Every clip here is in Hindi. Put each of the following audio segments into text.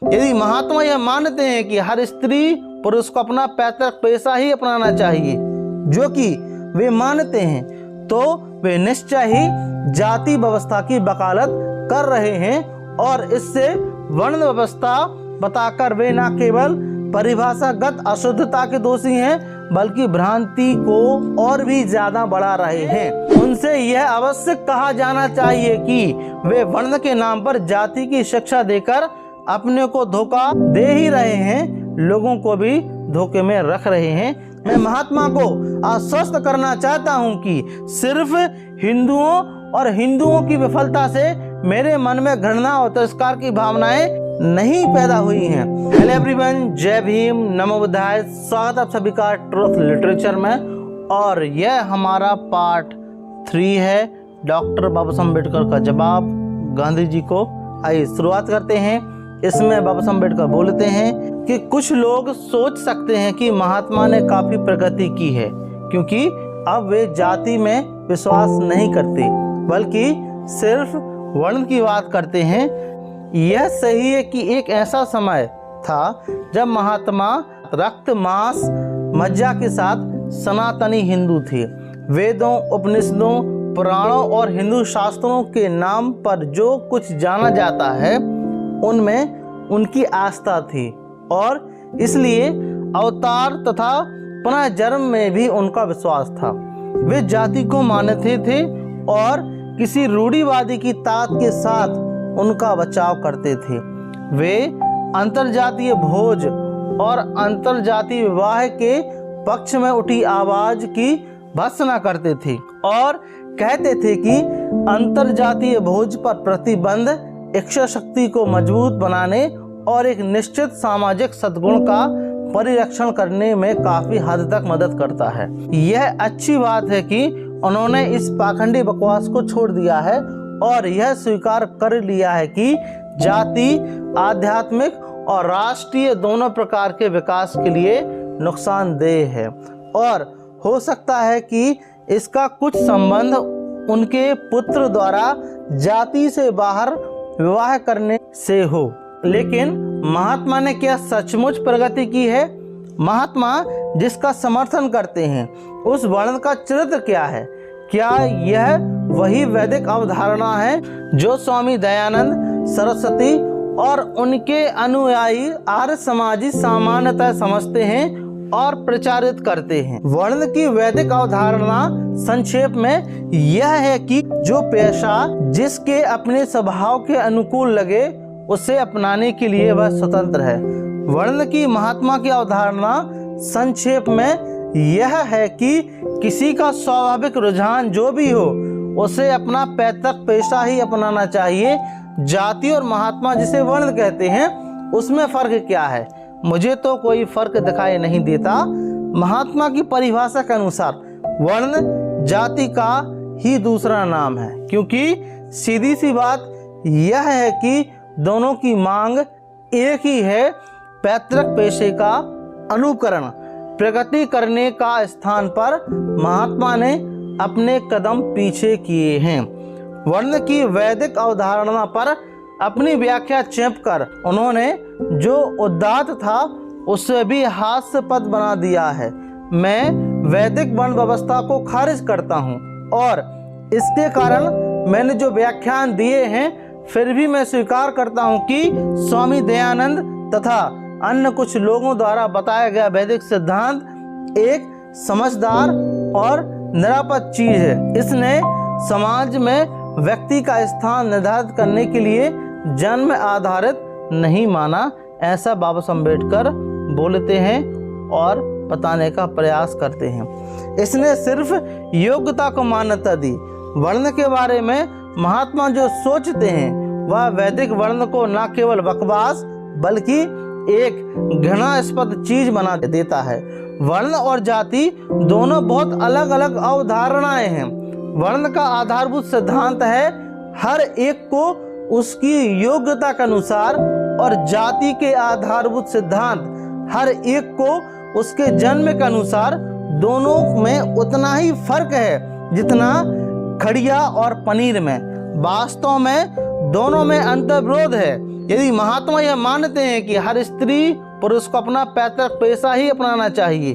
यदि महात्मा यह मानते हैं कि हर स्त्री पुरुष को अपना पैतृक पेशा ही अपनाना चाहिए, जो कि वे मानते हैं, तो वे निश्चय ही जाति व्यवस्था की वकालत कर रहे हैं और इससे वर्ण व्यवस्था बताकर वे न केवल परिभाषागत अशुद्धता के दोषी हैं, बल्कि भ्रांति को और भी ज्यादा बढ़ा रहे हैं। उनसे यह अवश्य कहा जाना चाहिए कि वे वर्ण के नाम पर जाति की शिक्षा देकर अपने को धोखा दे ही रहे हैं, लोगों को भी धोखे में रख रहे हैं। मैं महात्मा को आश्वस्त करना चाहता हूं कि सिर्फ हिंदुओं की विफलता से मेरे मन में घृणा और तिरस्कार की भावनाएं नहीं पैदा हुई हैं। हेलो एवरीवन, जय भीम, नमो बुद्धाय। स्वागत आप सभी का ट्रुथ लिटरेचर में, और यह हमारा पार्ट 3 है, डॉक्टर बाबा साहब अम्बेडकर का जवाब गांधी जी को। आइए शुरुआत करते हैं। इसमें बाबा साहब अम्बेडकर बोलते हैं कि कुछ लोग सोच सकते हैं कि महात्मा ने काफी प्रगति की है, क्योंकि अब वे जाति में विश्वास नहीं करते, बल्कि सिर्फ वर्ण की बात करते हैं। यह सही है कि एक ऐसा समय था जब महात्मा रक्त मांस मज्जा के साथ सनातनी हिंदू थे। वेदों, उपनिषदों, पुराणों और हिंदू शास्त्रों के नाम पर जो कुछ जाना जाता है, उनमें उनकी आस्था थी, और इसलिए अवतार तथा पुनः जन्म में भी उनका विश्वास था। वे जाति को मानते थे और किसी रूढ़िवादी की ताकत के साथ उनका बचाव करते थे। वे अंतरजातीय भोज और अंतरजातीय विवाह के पक्ष में उठी आवाज की भर्त्सना करते थे और कहते थे कि अंतरजातीय भोज पर प्रतिबंध इच्छा शक्ति को मजबूत बनाने और एक निश्चित सामाजिक सद्गुण का परिरक्षण करने में काफी हद तक मदद करता है। यह अच्छी बात है कि उन्होंने इस पाखंडी बकवास को छोड़ दिया है और यह स्वीकार कर लिया है कि जाति आध्यात्मिक और राष्ट्रीय दोनों प्रकार के विकास के लिए नुकसानदेह है, और हो सकता है कि इसका कुछ संबंध उनके पुत्र द्वारा जाति से बाहर विवाह करने से हो। लेकिन महात्मा ने क्या सचमुच प्रगति की है? महात्मा जिसका समर्थन करते हैं, उस वर्ण का चरित्र क्या है? क्या यह वही वैदिक अवधारणा है जो स्वामी दयानंद सरस्वती और उनके अनुयायी आर्य समाजी सामान्यतः समझते हैं और प्रचारित करते हैं? वर्ण की वैदिक अवधारणा संक्षेप में यह है कि जो पेशा जिसके अपने स्वभाव के अनुकूल लगे, उसे अपनाने के लिए वह स्वतंत्र है। वर्ण की महात्मा की अवधारणा संक्षेप में यह है कि किसी का स्वाभाविक रुझान जो भी हो, उसे अपना पैतृक पेशा ही अपनाना चाहिए। जाति और महात्मा जिसे वर्ण कहते हैं, उसमें फर्क क्या है? मुझे तो कोई फर्क दिखाई नहीं देता। महात्मा की परिभाषा के अनुसार वर्ण जाति का ही दूसरा नाम है, क्योंकि सीधी सी बात यह है कि दोनों की मांग एक ही है, पैतृक पेशे का अनुकरण। प्रगति करने का स्थान पर महात्मा ने अपने कदम पीछे किए हैं। वर्ण की वैदिक अवधारणा पर अपनी व्याख्या चेपकर उन्होंने जो उदात्त था, उसे भी हास्यास्पद बना दिया है। मैं वैदिक वर्ण व्यवस्था को खारिज करता हूँ, और इसके कारण मैंने जो व्याख्यान दिए हैं, फिर भी मैं स्वीकार करता हूँ कि स्वामी दयानंद तथा अन्य कुछ लोगों द्वारा बताया गया वैदिक सिद्धांत एक समझदार और निरापद चीज है। इसने समाज में व्यक्ति का स्थान निर्धारित करने के लिए जन्म आधारित नहीं माना, ऐसा बाबा साहब अम्बेडकर बोलते हैं और बताने का प्रयास करते हैं। इसने सिर्फ योग्यता को मान्यता दी। वर्ण के बारे में महात्मा जो सोचते हैं, वह वैदिक वर्ण को न केवल बकवास बल्कि एक घृणास्पद चीज बना देता है। वर्ण और जाति दोनों बहुत अलग अलग अवधारणाएं हैं। वर्ण का आधारभूत सिद्धांत है हर एक को उसकी योग्यता के अनुसार, और जाति के आधारभूत सिद्धांत हर एक को उसके जन्म के अनुसार। दोनों में उतना ही फर्क है जितना खड़िया और पनीर में। वास्तव में दोनों में अंतर्विरोध है। यदि महात्मा यह मानते हैं कि हर स्त्री पुरुष को अपना पैतृक पेशा ही अपनाना चाहिए,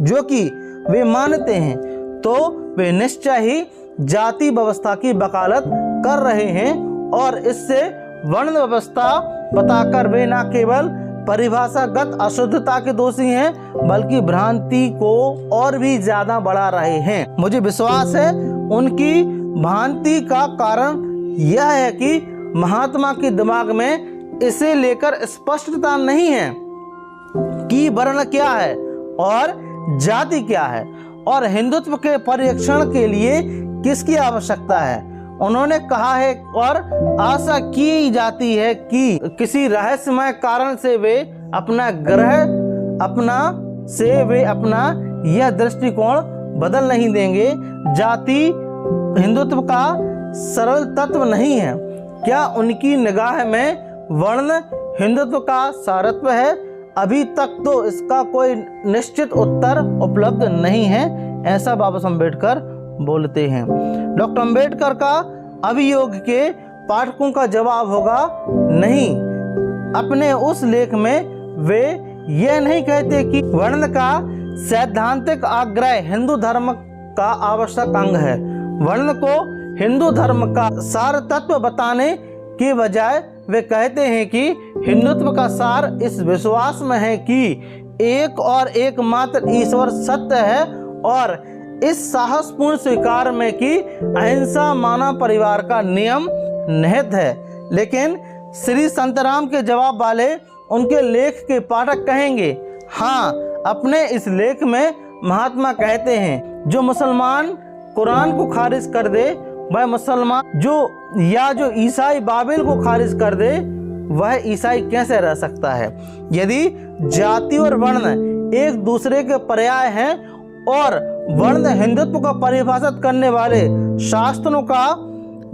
जो कि वे मानते हैं, तो वे निश्चय ही जाति व्यवस्था की वकालत कर रहे हैं और इससे वर्ण व्यवस्था बताकर वे न केवल परिभाषागत अशुद्धता के दोषी हैं, बल्कि भ्रांति को और भी ज्यादा बढ़ा रहे हैं। मुझे विश्वास है उनकी भ्रांति का कारण यह है कि महात्मा के दिमाग में इसे लेकर स्पष्टता नहीं है कि वर्ण क्या है और जाति क्या है और हिंदुत्व के परिरक्षण के लिए किसकी आवश्यकता है। उन्होंने कहा है और आशा की जाती है कि किसी रहस्यमय कारण से वे अपना यह दृष्टिकोण बदल नहीं देंगे। जाति हिंदुत्व का सरल तत्व नहीं है। क्या उनकी निगाह में वर्ण हिंदुत्व का सारत्व है? अभी तक तो इसका कोई निश्चित उत्तर उपलब्ध नहीं है, ऐसा बाबा साहब अम्बेडकर बोलते हैं। डॉक्टर अम्बेडकर का अभियोग के पाठकों का जवाब होगा नहीं। अपने उस लेख में वे यह नहीं कहते कि वर्ण का सैद्धांतिक आग्रह हिंदू धर्म का आवश्यक अंग है। वर्ण को हिंदू धर्म का सार तत्व बताने के बजाय वे कहते हैं कि हिंदुत्व का सार इस विश्वास में है कि एक और एकमात्र ईश्वर सत्य है और इस साहसपूर्ण स्वीकार में कि अहिंसा मानव परिवार का नियम निहित है। लेकिन श्री संतराम के जवाब वाले उनके लेख के पाठक कहेंगे, हाँ, अपने इस लेख में महात्मा कहते हैं जो मुसलमान कुरान को खारिज कर दे वह मुसलमान जो ईसाई बाइबल को खारिज कर दे वह ईसाई कैसे रह सकता है। यदि जाति और वर्ण एक दूसरे के पर्याय हैं और वर्ण हिंदुत्व को परिभाषित करने वाले शास्त्रों का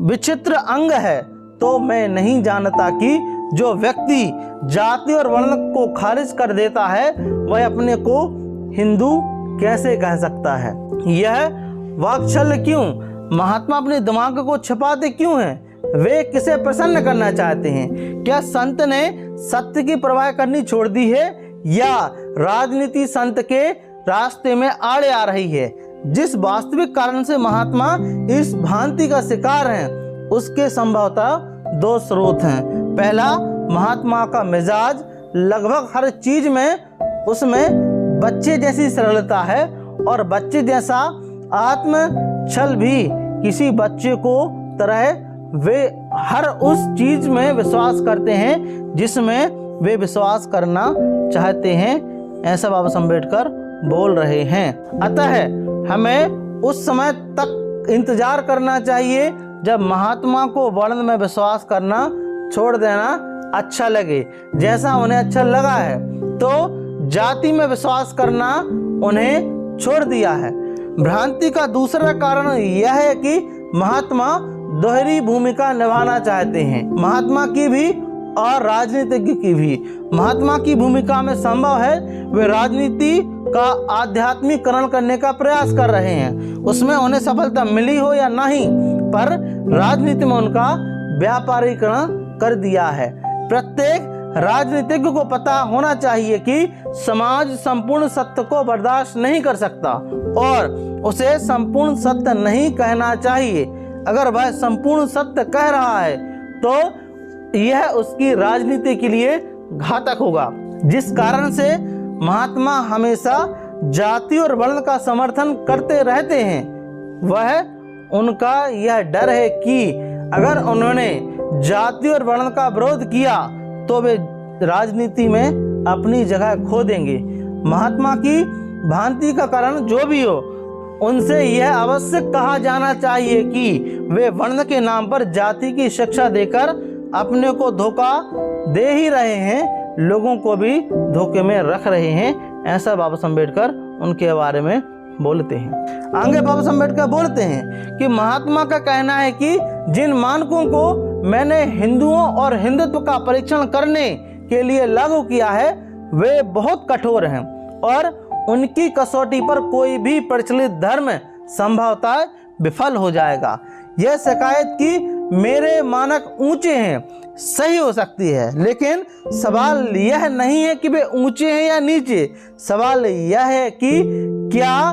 विचित्र अंग है, तो मैं नहीं जानता कि जो व्यक्ति जाति और वर्ण को खारिज कर देता है वह अपने को हिंदू कैसे कह सकता है। यह वाक्छल्य क्यों? महात्मा अपने दिमाग को छिपाते क्यों हैं? वे किसे प्रसन्न करना चाहते हैं? क्या संत ने सत्य की परवाह करनी छोड़ दी है या राजनीति संत के रास्ते में आड़े आ रही है? जिस वास्तविक कारण से महात्मा इस भ्रांति का शिकार हैं उसके संभवतः दो स्रोत हैं। पहला, महात्मा का मिजाज लगभग हर चीज में उसमें बच्चे जैसी सरलता है और बच्चे जैसा आत्म छल भी किसी बच्चे को तरह वे हर उस चीज में विश्वास करते हैं जिसमें वे विश्वास करना चाहते हैं, ऐसा बाबा साहब अम्बेडकर बोल रहे हैं। अतः हमें उस समय तक इंतजार करना चाहिए जब महात्मा को वर्ण में विश्वास करना छोड़ देना अच्छा लगे, जैसा उन्हें अच्छा लगा है, तो जाति में विश्वास करना उन्हें छोड़ दिया है। भ्रांति का दूसरा कारण यह है कि महात्मा दोहरी भूमिका निभाना चाहते हैं, महात्मा की भी और राजनीतिज्ञ की भी। महात्मा की भूमिका में संभव है वे राजनीति का आध्यात्मिकरण करने का प्रयास कर रहे हैं, उसमें उन्हें सफलता मिली हो या नहीं, पर राजनीति में उनका व्यापारीकरण कर दिया है। प्रत्येक राजनीतिज्ञ को पता होना चाहिए कि समाज संपूर्ण सत्य को बर्दाश्त नहीं कर सकता और उसे संपूर्ण सत्य नहीं कहना चाहिए। अगर वह संपूर्ण सत्य कह रहा है तो यह उसकी राजनीति के लिए घातक होगा। जिस कारण से महात्मा हमेशा जाति और वर्ण का समर्थन करते रहते हैं, वह उनका यह डर है कि अगर उन्होंने जाति और वर्ण का विरोध किया तो वे राजनीति में अपनी जगह खो देंगे। महात्मा की भ्रांति का कारण जो भी हो, उनसे यह अवश्य कहा जाना चाहिए कि वे वर्ण के नाम पर जाति की शिक्षा देकर अपने को धोखा दे ही रहे हैं, लोगों को भी धोखे में रख रहे हैं, ऐसा बाबा साहब अम्बेडकर उनके बारे में बोलते हैं। आगे बाबा साहब अम्बेडकर बोलते हैं कि महात्मा का कहना है कि जिन मानकों को मैंने हिंदुओं और हिंदुत्व का परीक्षण करने के लिए लागू किया है वे बहुत कठोर हैं और उनकी कसौटी पर कोई भी प्रचलित धर्म संभवतः विफल हो जाएगा। यह शिकायत कि मेरे मानक ऊंचे हैं सही हो सकती है, लेकिन सवाल यह नहीं है कि वे ऊंचे हैं या नीचे। सवाल यह है कि क्या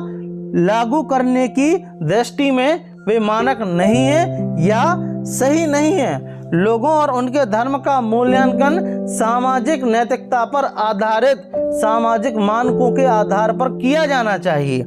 लागू करने की दृष्टि में वे मानक नहीं है या सही नहीं है। लोगों और उनके धर्म का मूल्यांकन सामाजिक नैतिकता पर आधारित सामाजिक मानकों के आधार पर किया जाना चाहिए।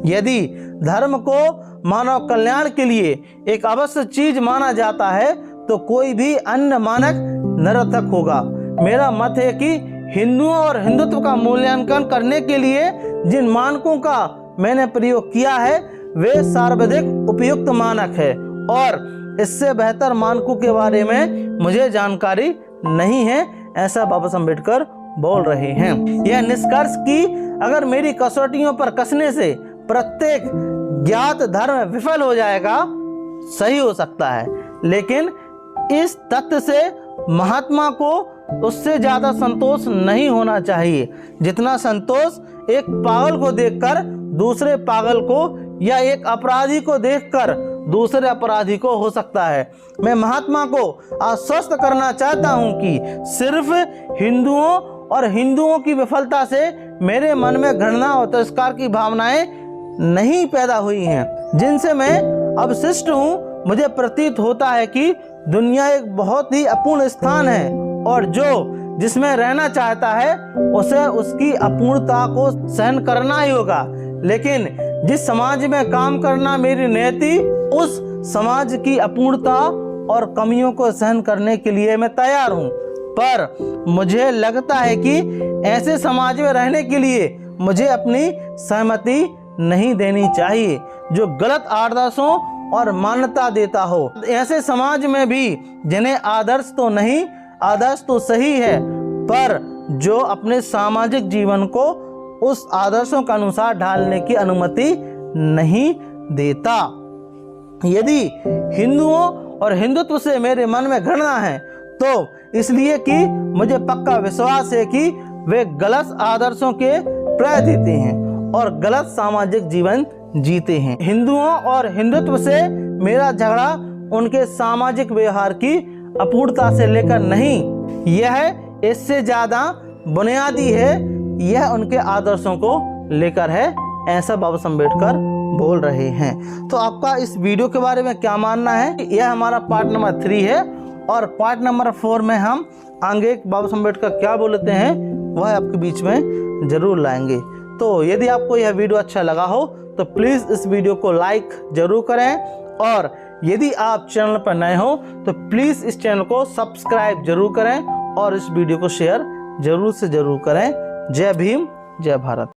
यदि धर्म को मानव कल्याण के लिए एक आवश्यक चीज माना जाता है तो कोई भी अन्य मानक निरर्थक होगा। मेरा मत है कि हिंदुओं और हिंदुत्व का मूल्यांकन करने के लिए जिन मानकों का मैंने प्रयोग किया है वे सर्वाधिक उपयुक्त मानक है और इससे बेहतर मानकों के बारे में मुझे जानकारी नहीं है, ऐसा बाबा साहब अम्बेडकर बोल रहे हैं। यह निष्कर्ष कि अगर मेरी कसौटियों पर कसने से प्रत्येक ज्ञात धर्म विफल हो जाएगा सही हो सकता है, लेकिन इस तथ्य से महात्मा को उससे ज्यादा संतोष नहीं होना चाहिए जितना संतोष एक पागल को देखकर दूसरे पागल को या एक अपराधी को देखकर दूसरे अपराधी को हो सकता है। मैं महात्मा को आश्वस्त करना चाहता हूं कि सिर्फ हिंदुओं और हिंदुओं की विफलता से मेरे मन में घृणा और तिरस्कार की भावनाएं नहीं पैदा हुई हैं, जिनसे मैं अवशिष्ट हूं। मुझे प्रतीत होता है कि दुनिया एक बहुत ही अपूर्ण स्थान है और जो जिसमें रहना चाहता है उसे उसकी अपूर्णता को सहन करना ही होगा, लेकिन जिस समाज में काम करना मेरी नियति, उस समाज की अपूर्णता और कमियों को सहन करने के लिए मैं तैयार हूँ। पर मुझे लगता है कि ऐसे समाज में रहने के लिए मुझे अपनी सहमति नहीं देनी चाहिए जो गलत आदर्शों और मान्यता देता हो। ऐसे समाज में भी जिन्हें आदर्श तो नहीं, आदर्श तो सही है, पर जो अपने सामाजिक जीवन को उस आदर्शों के अनुसार ढालने की अनुमति नहीं देता। यदि हिंदुओं और हिंदुत्व से मेरे मन में घृणा है तो इसलिए कि मुझे पक्का विश्वास है कि वे गलत आदर्शों के प्रय देते हैं और गलत सामाजिक जीवन जीते हैं। हिंदुओं और हिंदुत्व से मेरा झगड़ा उनके सामाजिक व्यवहार की अपूर्णता से लेकर नहीं, यह इससे ज्यादा बुनियादी है, यह उनके आदर्शों को लेकर है, ऐसा बाबा साहब अम्बेडकर बोल रहे हैं। तो आपका इस वीडियो के बारे में क्या मानना है? यह हमारा पार्ट नंबर 3 है और पार्ट नंबर 4 में हम आगे बाबा साहब अम्बेडकर क्या बोलते हैं वह आपके बीच में जरूर लाएंगे। तो यदि आपको यह वीडियो अच्छा लगा हो तो प्लीज़ इस वीडियो को लाइक जरूर करें और यदि आप चैनल पर नए हो तो प्लीज़ इस चैनल को सब्सक्राइब जरूर करें और इस वीडियो को शेयर जरूर से जरूर करें। जय भीम, जय भारत।